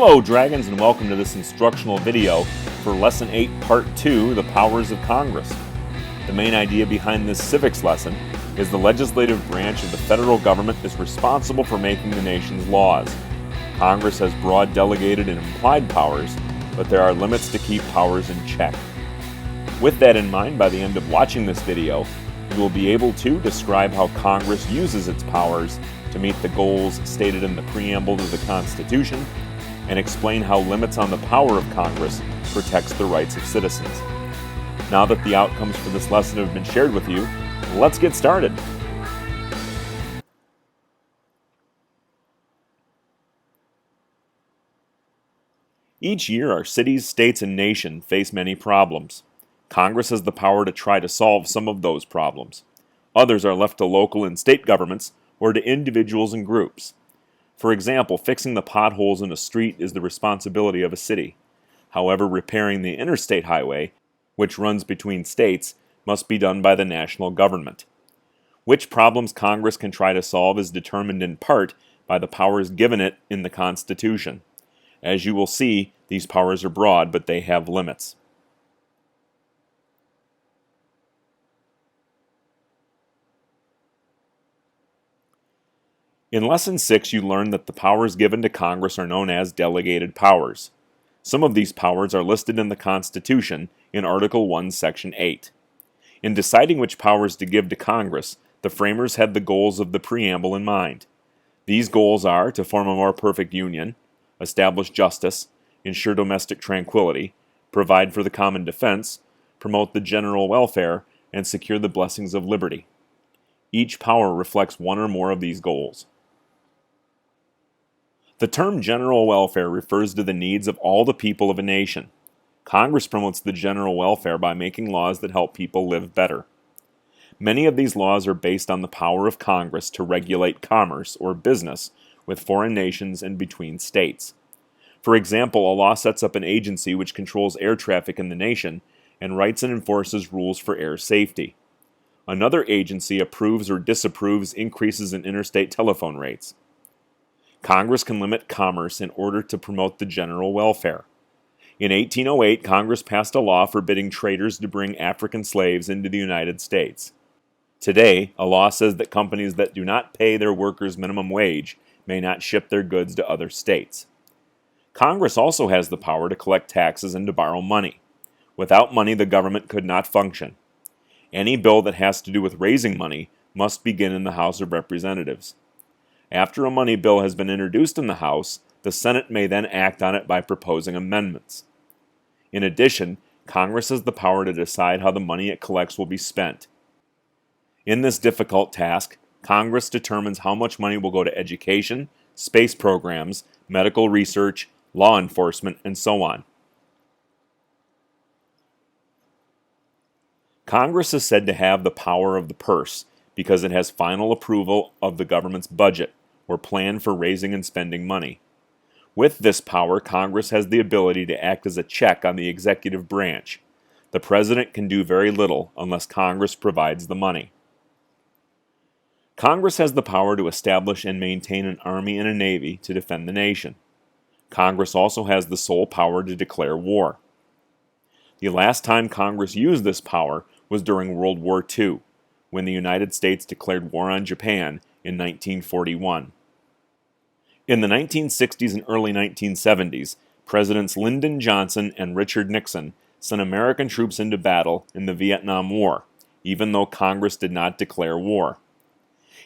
Hello Dragons, and welcome to this instructional video for Lesson 8 Part 2, The Powers of Congress. The main idea behind this civics lesson is the legislative branch of the federal government is responsible for making the nation's laws. Congress has broad delegated and implied powers, but there are limits to keep powers in check. With that in mind, by the end of watching this video, you will be able to describe how Congress uses its powers to meet the goals stated in the preamble to the Constitution, and explain how limits on the power of Congress protects the rights of citizens. Now that the outcomes for this lesson have been shared with you, let's get started. Each year, our cities, states, and nation face many problems. Congress has the power to try to solve some of those problems. Others are left to local and state governments or to individuals and groups. For example, fixing the potholes in a street is the responsibility of a city. However, repairing the interstate highway, which runs between states, must be done by the national government. Which problems Congress can try to solve is determined in part by the powers given it in the Constitution. As you will see, these powers are broad, but they have limits. In Lesson 6, you learned that the powers given to Congress are known as delegated powers. Some of these powers are listed in the Constitution in Article 1, Section 8. In deciding which powers to give to Congress, the framers had the goals of the preamble in mind. These goals are to form a more perfect union, establish justice, ensure domestic tranquility, provide for the common defense, promote the general welfare, and secure the blessings of liberty. Each power reflects one or more of these goals. The term general welfare refers to the needs of all the people of a nation. Congress promotes the general welfare by making laws that help people live better. Many of these laws are based on the power of Congress to regulate commerce or business with foreign nations and between states. For example, a law sets up an agency which controls air traffic in the nation and writes and enforces rules for air safety. Another agency approves or disapproves increases in interstate telephone rates. Congress can limit commerce in order to promote the general welfare. In 1808, Congress passed a law forbidding traders to bring African slaves into the United States. Today, a law says that companies that do not pay their workers minimum wage may not ship their goods to other states. Congress also has the power to collect taxes and to borrow money. Without money, the government could not function. Any bill that has to do with raising money must begin in the House of Representatives. After a money bill has been introduced in the House, the Senate may then act on it by proposing amendments. In addition, Congress has the power to decide how the money it collects will be spent. In this difficult task, Congress determines how much money will go to education, space programs, medical research, law enforcement, and so on. Congress is said to have the power of the purse because it has final approval of the government's budget, or plan for raising and spending money. With this power, Congress has the ability to act as a check on the executive branch. The president can do very little unless Congress provides the money. Congress has the power to establish and maintain an army and a navy to defend the nation. Congress also has the sole power to declare war. The last time Congress used this power was during World War II, when the United States declared war on Japan in 1941. In the 1960s and early 1970s, Presidents Lyndon Johnson and Richard Nixon sent American troops into battle in the Vietnam War, even though Congress did not declare war.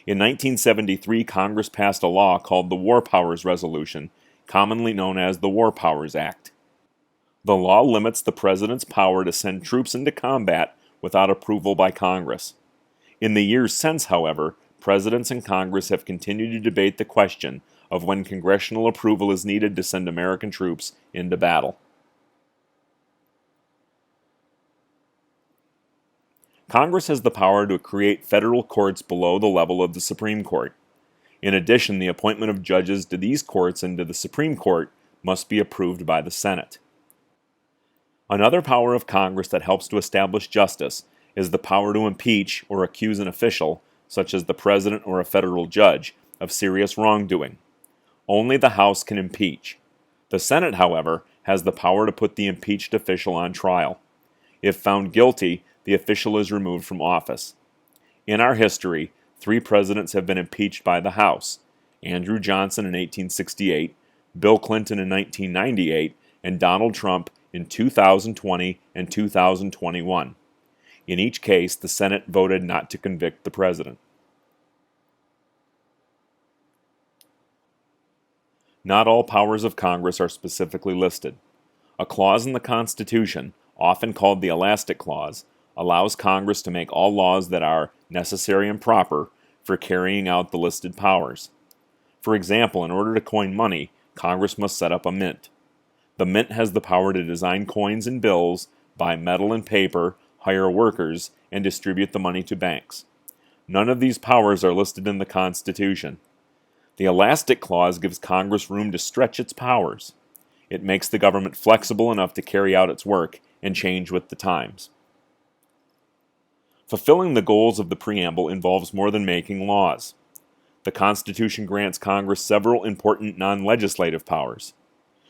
In 1973, Congress passed a law called the War Powers Resolution, commonly known as the War Powers Act. The law limits the president's power to send troops into combat without approval by Congress. In the years since, however, presidents and Congress have continued to debate the question of when congressional approval is needed to send American troops into battle. Congress has the power to create federal courts below the level of the Supreme Court. In addition, the appointment of judges to these courts and to the Supreme Court must be approved by the Senate. Another power of Congress that helps to establish justice is the power to impeach or accuse an official, such as the president or a federal judge, of serious wrongdoing. Only the House can impeach. The Senate, however, has the power to put the impeached official on trial. If found guilty, the official is removed from office. In our history, 3 presidents have been impeached by the House: Andrew Johnson in 1868, Bill Clinton in 1998, and Donald Trump in 2020 and 2021. In each case, the Senate voted not to convict the president. Not all powers of Congress are specifically listed. A clause in the Constitution, often called the Elastic Clause, allows Congress to make all laws that are necessary and proper for carrying out the listed powers. For example, in order to coin money, Congress must set up a mint. The mint has the power to design coins and bills, buy metal and paper, hire workers, and distribute the money to banks. None of these powers are listed in the Constitution. The Elastic Clause gives Congress room to stretch its powers. It makes the government flexible enough to carry out its work and change with the times. Fulfilling the goals of the preamble involves more than making laws. The Constitution grants Congress several important non-legislative powers.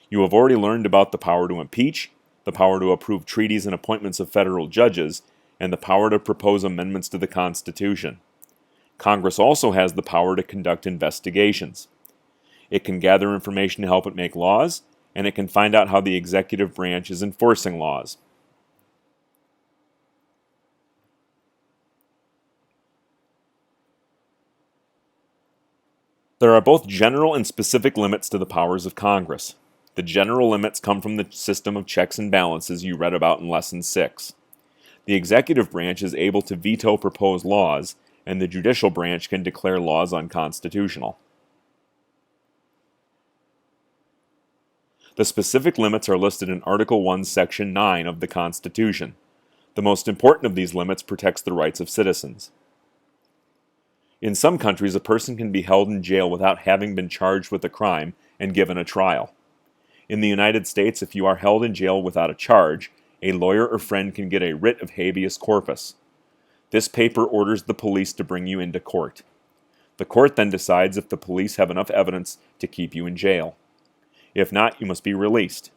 You have already learned about the power to impeach, the power to approve treaties and appointments of federal judges, and the power to propose amendments to the Constitution. Congress also has the power to conduct investigations. It can gather information to help it make laws, and it can find out how the executive branch is enforcing laws. There are both general and specific limits to the powers of Congress. The general limits come from the system of checks and balances you read about in Lesson 6. The executive branch is able to veto proposed laws, and the judicial branch can declare laws unconstitutional. The specific limits are listed in Article 1, Section 9 of the Constitution. The most important of these limits protects the rights of citizens. In some countries, a person can be held in jail without having been charged with a crime and given a trial. In the United States, if you are held in jail without a charge, a lawyer or friend can get a writ of habeas corpus. This paper orders the police to bring you into court. The court then decides if the police have enough evidence to keep you in jail. If not, you must be released.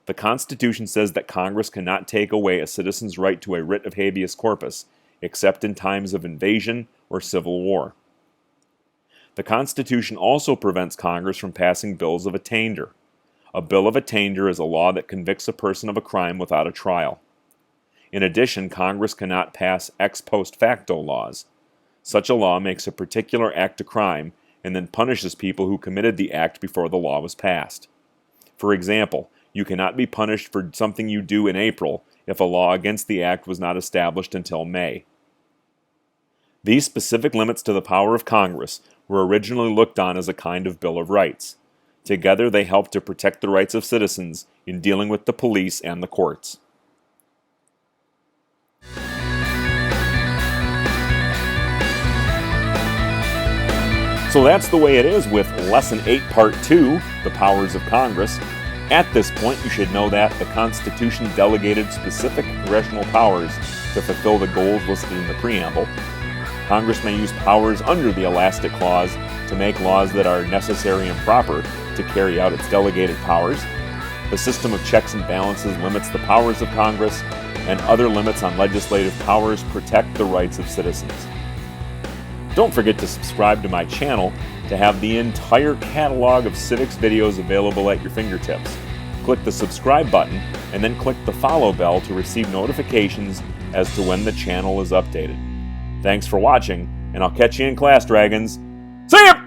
The Constitution says that Congress cannot take away a citizen's right to a writ of habeas corpus, except in times of invasion or civil war. The Constitution also prevents Congress from passing bills of attainder. A bill of attainder is a law that convicts a person of a crime without a trial. In addition, Congress cannot pass ex post facto laws. Such a law makes a particular act a crime and then punishes people who committed the act before the law was passed. For example, you cannot be punished for something you do in April if a law against the act was not established until May. These specific limits to the power of Congress were originally looked on as a kind of Bill of Rights. Together, they help to protect the rights of citizens in dealing with the police and the courts. So that's the way it is with Lesson 8, Part 2, The Powers of Congress. At this point, you should know that the Constitution delegated specific congressional powers to fulfill the goals listed in the preamble. Congress may use powers under the Elastic Clause to make laws that are necessary and proper to carry out its delegated powers. The system of checks and balances limits the powers of Congress, and other limits on legislative powers protect the rights of citizens. Don't forget to subscribe to my channel to have the entire catalog of civics videos available at your fingertips. Click the subscribe button and then click the follow bell to receive notifications as to when the channel is updated. Thanks for watching, and I'll catch you in class, Dragons. See ya!